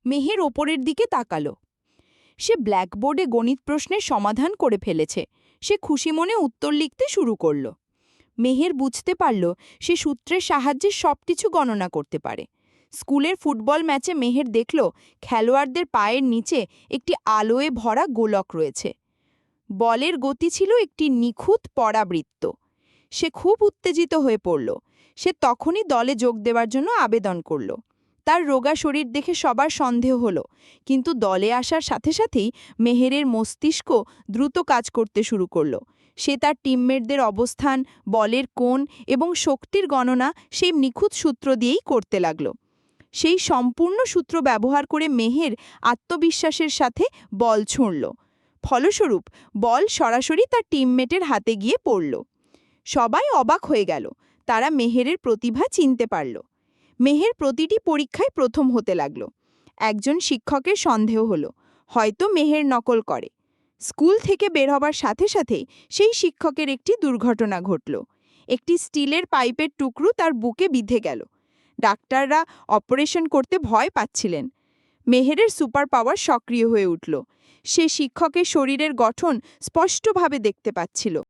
মেহের ওপরের দিকে তাকালো। সে ব্ল্যাকবোর্ডে গণিত প্রশ্নের সমাধান করে ফেলেছে। সে খুশি মনে উত্তর লিখতে শুরু করল। মেহের বুঝতে পারল সে সূত্রের সাহায্যে সবকিছু গণনা করতে পারে। স্কুলের ফুটবল ম্যাচে মেহের দেখল খেলোয়াড়দের পায়ের নিচে একটি আলোয় ভরা গোলক রয়েছে। বলের গতি ছিল একটি নিখুঁত পরাবৃত্ত। সে খুব উত্তেজিত হয়ে পড়ল। সে তখনই দলে যোগ দেওয়ার জন্য আবেদন করল। তার রোগা শরীর দেখে সবার সন্দেহ হলো, কিন্তু দলে আসার সাথে সাথেই মেহেরের মস্তিষ্ক দ্রুত কাজ করতে শুরু করল। সে তার টিমমেটদের অবস্থান, বলের কোণ এবং শক্তির গণনা সেই নিখুঁত সূত্র দিয়েই করতে লাগল। সেই সম্পূর্ণ সূত্র ব্যবহার করে মেহের আত্মবিশ্বাসের সাথে বল ছুঁড়ল। ফলস্বরূপ বল সরাসরি তার টিমমেটের হাতে গিয়ে পড়ল। সবাই অবাক হয়ে গেল। তারা মেহেরের প্রতিভা চিনতে পারল। মেহের প্রতিটি পরীক্ষায় প্রথম হতে লাগল। একজন শিক্ষকের সন্দেহ হলো, হয়তো মেহের নকল করে। স্কুল থেকে বের হবার সাথে সাথেই সেই শিক্ষকের একটি দুর্ঘটনা ঘটল। একটি স্টিলের পাইপের টুকরো তার বুকে বিঁধে গেল। ডাক্তাররা অপারেশন করতে ভয় পাচ্ছিলেন। মেহেরের সুপার পাওয়ার সক্রিয় হয়ে উঠল। সে শিক্ষকের শরীরের গঠন স্পষ্টভাবে দেখতে পাচ্ছিল।